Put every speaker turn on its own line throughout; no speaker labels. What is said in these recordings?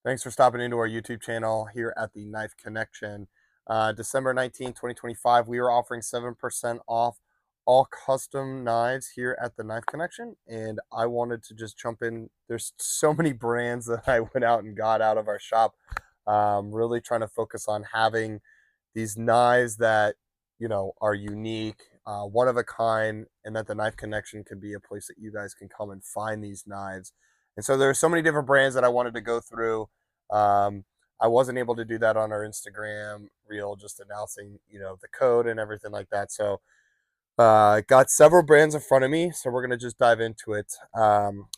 Thanks for stopping into our YouTube channel here at the Knife Connection. December 19th, 2025, we are offering 7% off all custom knives here at the Knife Connection. And I wanted to just jump in. There's so many brands that I went out and got out of our shop. Really trying to focus on having these knives that, are unique, one of a kind, and that the Knife Connection can be a place that you guys can come and find these knives. And so there are so many different brands that I wanted to go through. um, I wasn't able to do that on our Instagram reel, just announcing, the code and everything like that. So got several brands in front of me, so we're gonna just dive into it.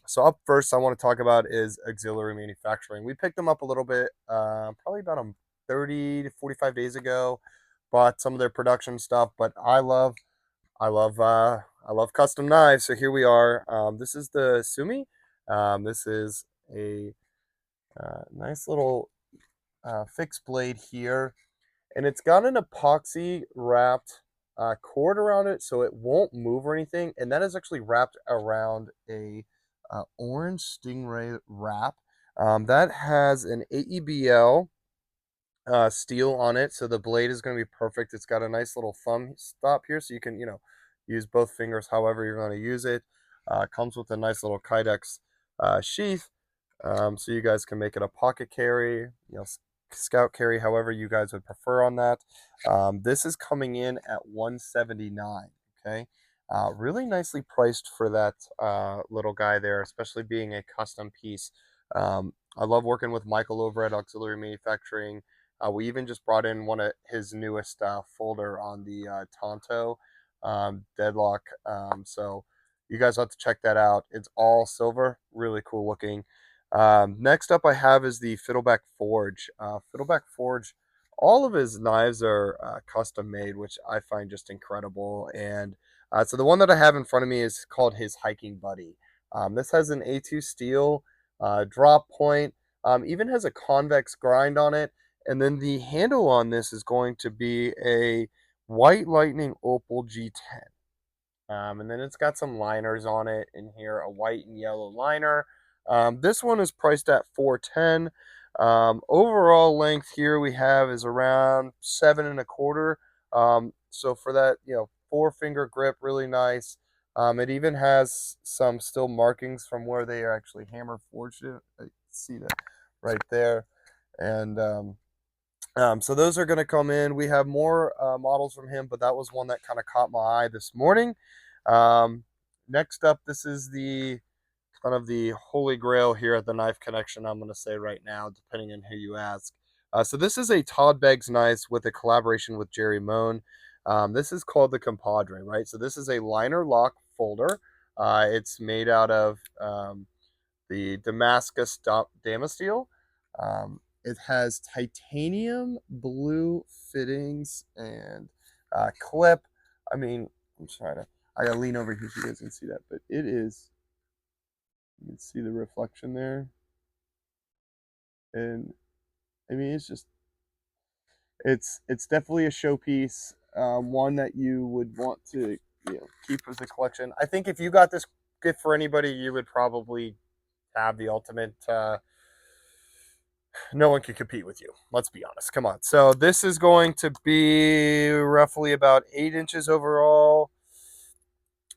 So up first, I want to talk about is Auxiliary Manufacturing. We picked them up a little bit, probably about 30 to 45 days ago. Bought some of their production stuff, but I love custom knives. So here we are. This is the Sumi. This is a nice little fixed blade here, and it's got an epoxy wrapped cord around it, so it won't move or anything. And that is actually wrapped around a orange stingray wrap that has an AEBL steel on it, so the blade is going to be perfect. It's got a nice little thumb stop here, so you can use both fingers however you're going to use it. Comes with a nice little Kydex sheath, so you guys can make it a pocket carry, scout carry, however you guys would prefer on that. This is coming in at 179. Okay, really nicely priced for that little guy there, especially being a custom piece. I love working with Michael over at Auxiliary Manufacturing. We even just brought in one of his newest folder on the Tonto deadlock. So you guys have to check that out. It's all silver, really cool looking. Next up I have is the Fiddleback Forge. Fiddleback Forge, all of his knives are custom made, which I find just incredible. And so the one that I have in front of me is called his Hiking Buddy. This has an A2 steel drop point, even has a convex grind on it. And then the handle on this is going to be a White Lightning Opal G10. And then it's got some liners on it in here, a white and yellow liner. This one is priced at 410. Overall length here we have is around 7 1/4. So for that, 4 finger grip, really nice. It even has some still markings from where they are actually hammer forged it. I see that right there. And so those are going to come in. We have more models from him, but that was one that kind of caught my eye this morning. Um, Next up, this is the kind of the holy grail here at the Knife Connection, I'm going to say right now, depending on who you ask. So this is a Todd Beggs knife with a collaboration with Jerry Moan. This is called the Compadre, right? So this is a liner lock folder. It's made out of the Damascus Damasteel. It has titanium blue fittings and clip. I mean, I'm trying to. I gotta lean over here so you guys can see that, but it is. You can see the reflection there, and I mean, it's definitely a showpiece. One that you would want to keep as a collection. I think if you got this gift for anybody, you would probably have the ultimate. No one can compete with you. Let's be honest. Come on. So this is going to be roughly about 8 inches overall.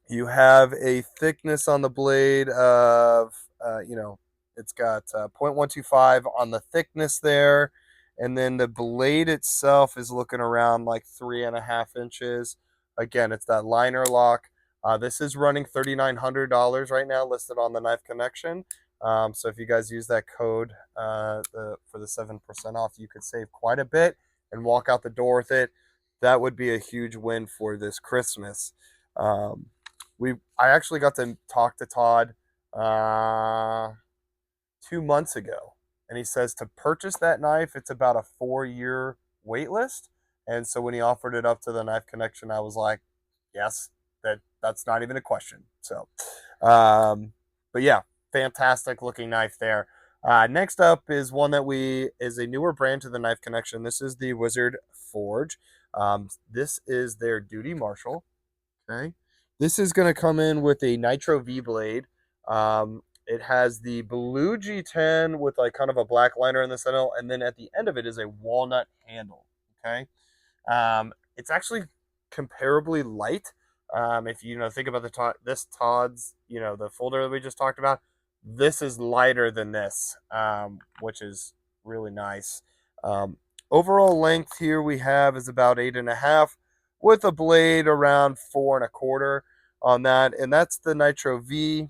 You have a thickness on the blade of, it's got 0.125 on the thickness there. And then the blade itself is looking around like 3.5 inches. Again, it's that liner lock. This is running $3,900 right now, listed on the Knife Connection. So if you guys use that code for the 7% off, you could save quite a bit and walk out the door with it. That would be a huge win for this Christmas. Um, I actually got to talk to Todd 2 months ago, and he says to purchase that knife, it's about a 4 year wait list. And so when he offered it up to the Knife Connection, I was like, yes, that's not even a question. So, but yeah, fantastic looking knife there. Next up is one that is a newer brand to the Knife Connection. This is the Wizard Forge. This is their Duty Marshall. Okay. This is going to come in with a Nitro V blade. It has the blue G10 with like kind of a black liner in the center, and then at the end of it is a walnut handle. Okay, it's actually comparably light. If you know think about this Todd's, the folder that we just talked about, this is lighter than this, which is really nice. Um, Overall length here we have is about 8.5, with a blade around 4.25 on that, and that's the Nitro V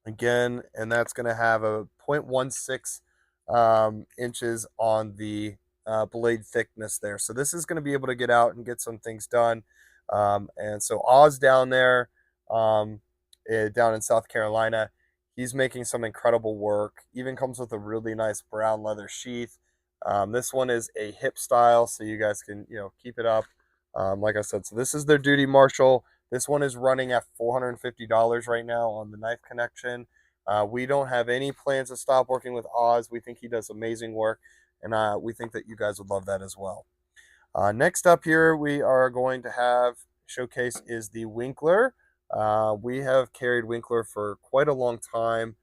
again, and that's going to have a 0.16 inches on the blade thickness there. So this is going to be able to get out and get some things done. And so Oz down there, down in South Carolina, he's making some incredible work. Even comes with a really nice brown leather sheath. This one is a hip style, so you guys can keep it up. Like I said, so this is their Duty Marshall. This one is running at $450 right now on the Knife Connection. We don't have any plans to stop working with Oz. We think he does amazing work, and we think that you guys would love that as well. Next up here, we are going to have showcase is the Winkler. We have carried Winkler for quite a long time.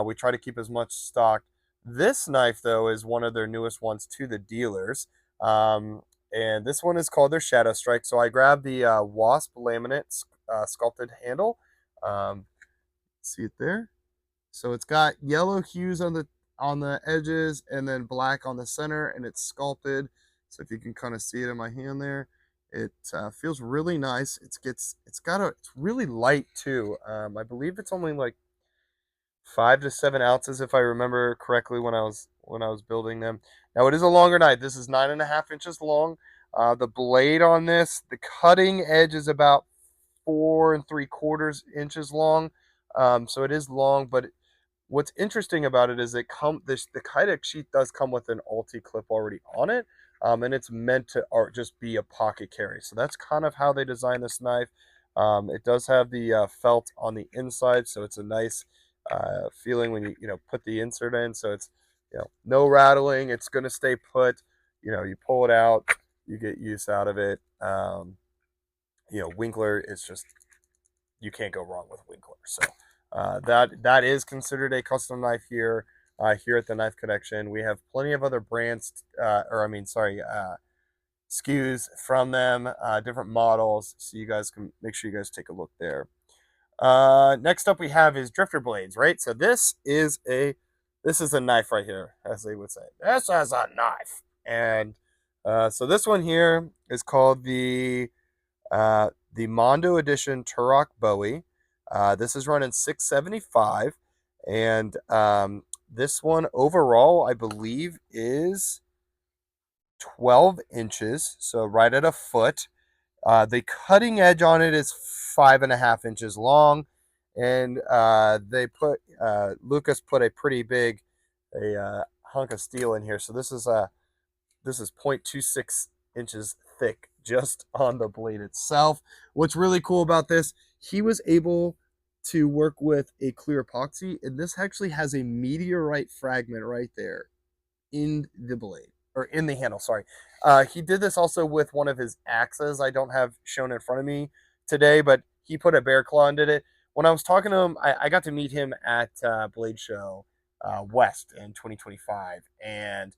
We try to keep as much stock. This knife, though, is one of their newest ones to the dealers. And this one is called their Shadow Strike. So I grabbed the Wasp laminate sculpted handle. See it there? So it's got yellow hues on the edges and then black on the center, and it's sculpted. So if you can kind of see it in my hand there, it feels really nice. It's really light too. I believe it's only like 5 to 7 ounces if I remember correctly when I was building them. Now it is a longer knife. This is 9.5 inches long. The blade on this, the cutting edge is about 4.75 inches long. So it is long, but what's interesting about it is the Kydex sheath does come with an Alti clip already on it, and it's meant to just be a pocket carry. So that's kind of how they designed this knife. It does have the felt on the inside, so it's a nice feeling when you put the insert in. So it's no rattling. It's gonna stay put. You pull it out, you get use out of it. Winkler is just you can't go wrong with Winkler. So that is considered a custom knife here here at the Knife Connection. We have plenty of other brands, SKUs from them, different models. So you guys can make sure you guys take a look there. Next up we have is drifter blades, right? So this is a knife right here, as they would say. This is a knife, and so this one here is called the Mondo Edition Turok Bowie. This is running 675, and this one overall, I believe, is 12 inches, so right at a foot. The cutting edge on it is 5.5 inches long, and Lucas put a pretty big hunk of steel in here. So this is 0.26 inches thick just on the blade itself. What's really cool about this, he was able to work with a clear epoxy, and this actually has a meteorite fragment right there in the blade, or in the handle, sorry. He did this also with one of his axes I don't have shown in front of me today, but he put a bear claw and did it. When I was talking to him, I got to meet him at Blade Show West in 2025, and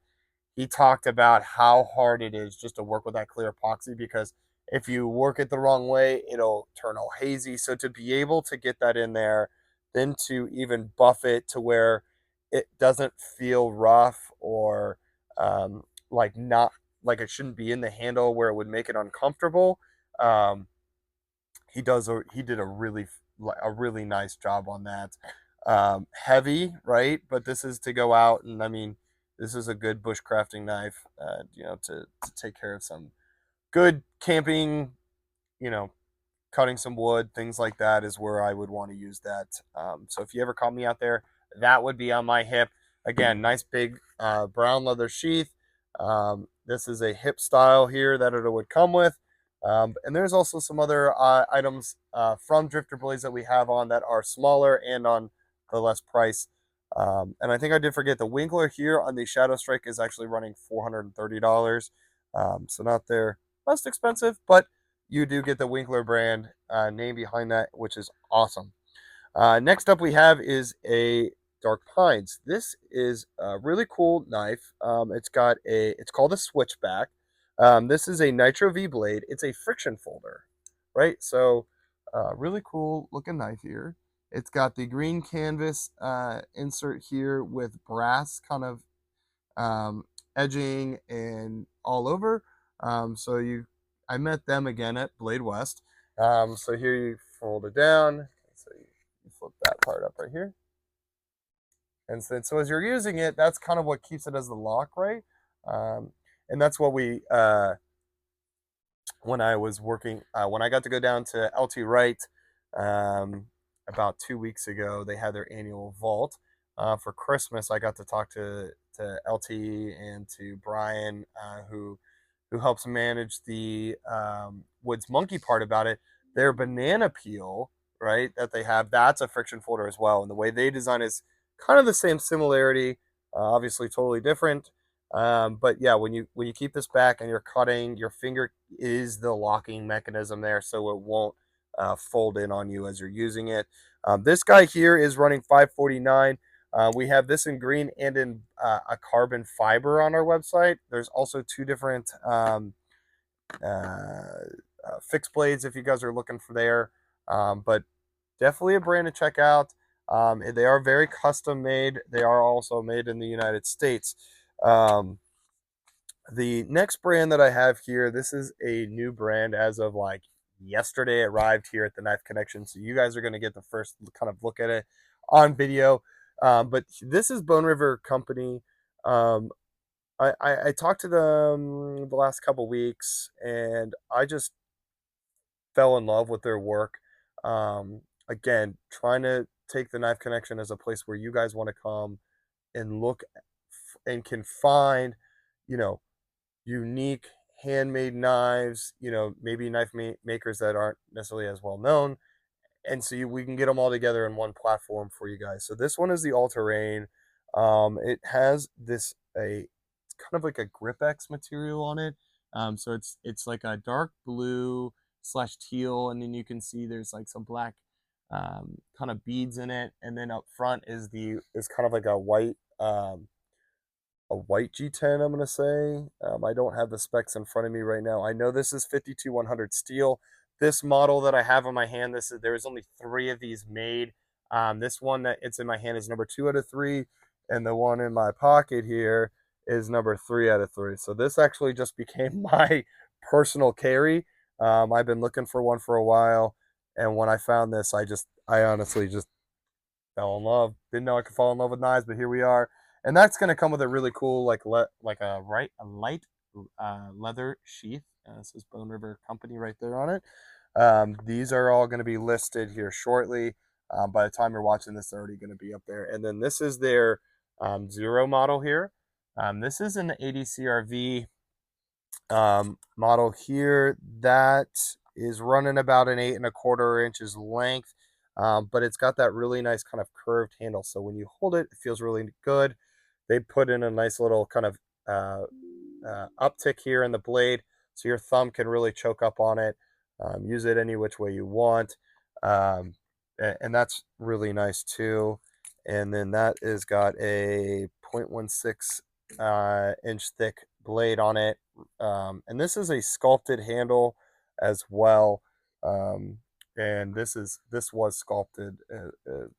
he talked about how hard it is just to work with that clear epoxy, because if you work it the wrong way, it'll turn all hazy. So to be able to get that in there, then to even buff it to where it doesn't feel rough or like not like it shouldn't be in the handle where it would make it uncomfortable. Um, he did a really nice job on that. Heavy, right? But this is to go out, and I mean, this is a good bushcrafting knife, to take care of some good camping, you know, cutting some wood, things like that is where I would want to use that. So if you ever caught me out there, that would be on my hip. Again, nice big brown leather sheath. This is a hip style here that it would come with. And there's also some other items from Drifter Blades that we have on that are smaller and on the less price. And I think I did forget the Winkler here on the Shadow Strike is actually running $430. So not their most expensive, but you do get the Winkler brand name behind that, which is awesome. Next up we have is a dark pines. This is a really cool knife. It's called a switchback. This is a Nitro V blade. It's a friction folder, right? So really cool looking knife here. It's got the green canvas insert here with brass kind of um, edging and all over. So I met them again at Blade West. So here you fold it down. So you flip that part up right here. And so as you're using it, that's kind of what keeps it as the lock, right? Um, and that's what when I was working, when I got to go down to LT Wright um, about 2 weeks ago, they had their annual vault. For Christmas, I got to talk to LT and to Brian, who helps manage the Woods Monkey part about it. Their banana peel, right, that they have, that's a friction folder as well. And the way they design is kind of the same similarity, obviously totally different. But yeah, when you keep this back and you're cutting, your finger is the locking mechanism there, so it won't fold in on you as you're using it. This guy here is running 549. We have this in green and in a carbon fiber on our website. There's also two different fixed blades if you guys are looking for there. But definitely a brand to check out. They are very custom made. They are also made in the United States. The next brand that I have here, this is a new brand as of like yesterday, arrived here at the Knife Connection. So you guys are going to get the first kind of look at it on video. But this is Bone River Company. Um, I talked to them the last couple weeks and I just fell in love with their work. Again, trying to take the Knife Connection as a place where you guys want to come and look and can find, you know, unique handmade knives, maybe makers that aren't necessarily as well known. And so we can get them all together in one platform for you guys. So this one is the All Terrain. It has it's kind of like a Grip X material on it. So it's like a dark blue slash teal, and then you can see there's like some black kind of beads in it, and then up front is kind of like a white G10, I'm going to say. I don't have the specs in front of me right now. I know this is 52-100 steel. This model that I have in my hand, there's only 3 of these made. This one that it's in my hand is number 2 out of 3, and the one in my pocket here is number 3 out of 3. So this actually just became my personal carry. I've been looking for one for a while, and when I found this, I honestly just fell in love. Didn't know I could fall in love with knives, but here we are. And that's going to come with a really cool, like a light leather sheath. This is Bone River Company right there on it. These are all going to be listed here shortly. By the time you're watching this, they're already going to be up there. And then this is their Zero model here. This is an ADCRV model here that is running about an 8¼ inches length, but it's got that really nice kind of curved handle. So when you hold it, it feels really good. They put in a nice little kind of uptick here in the blade, so your thumb can really choke up on it. Use it any which way you want, and that's really nice too. And then that is got a 0.16 inch thick blade on it, and this is a sculpted handle as well. Um, and this was sculpted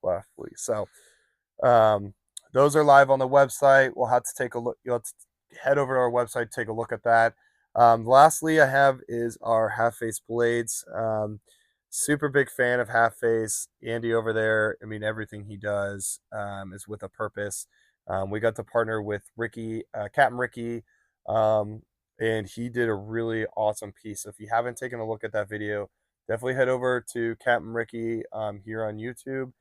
lastly. So um, those are live on the website. We'll have to take a look. You'll have to head over to our website, take a look at that. Lastly, I have is our half face blades. Super big fan of half face. Andy over there, I mean, everything he does is with a purpose. We got to partner with Ricky, Captain Ricky, um, and he did a really awesome piece. So if you haven't taken a look at that video, definitely head over to Captain Ricky here on YouTube.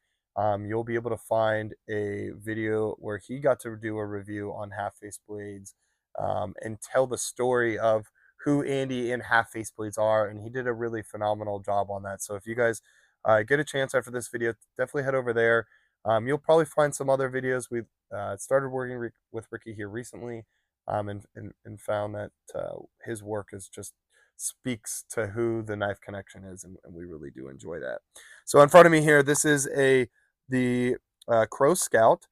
You'll be able to find a video where he got to do a review on half face blades and tell the story of who Andy and half face blades are, and he did a really phenomenal job on that. So if you guys get a chance after this video, definitely head over there. You'll probably find some other videos. We've started working with Ricky here recently, and found that his work is just speaks to who the Knife Connection is, and we really do enjoy that. So in front of me here, this is the Crow Scout.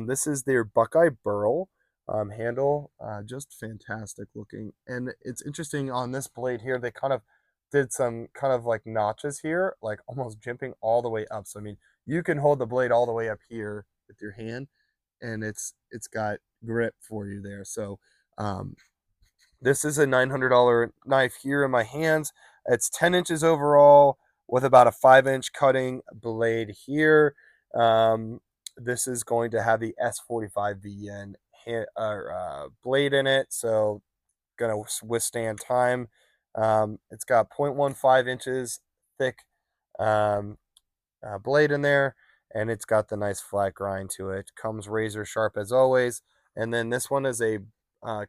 This is their Buckeye Burl handle, just fantastic looking. And it's interesting on this blade here, they kind of did some kind of like notches here, like almost jimping all the way up. So I mean, you can hold the blade all the way up here with your hand, and it's got grip for you there. So um, this is a $900 knife here in my hands. It's 10 inches overall with about a 5-inch cutting blade here. Um, this is going to have the S45 VN blade in it, so going to withstand time. It's got 0.15 inches thick um, blade in there, and it's got the nice flat grind to it. Comes razor sharp as always. And then this one is a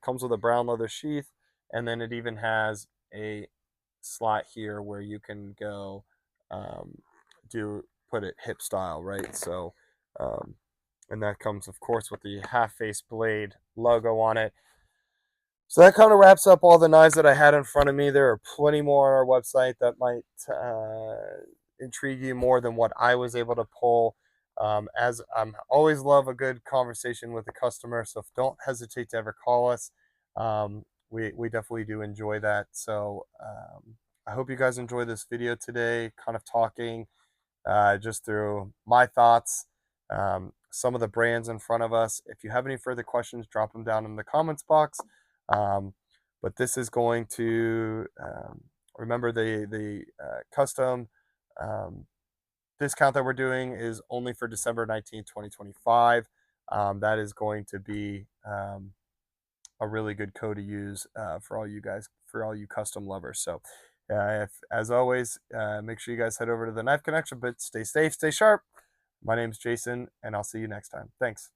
comes with a brown leather sheath, and then it even has a slot here where you can go um, put it hip style, right? So, um, and that comes of course with the half face blade logo on it. So that kind of wraps up all the knives that I had in front of me. There are plenty more on our website that might intrigue you more than what I was able to pull. As I'm always love a good conversation with the customer, so don't hesitate to ever call us. We definitely do enjoy that. So I hope you guys enjoy this video today, kind of talking just through my thoughts, some of the brands in front of us. If you have any further questions, drop them down in the comments box. Um, but this is going to remember the custom discount that we're doing is only for December 19th, 2025. That is going to be a really good code to use for all you guys, for all you custom lovers. So as always, make sure you guys head over to the Knife Connection, but stay safe, stay sharp. My name's Jason, and I'll see you next time. Thanks.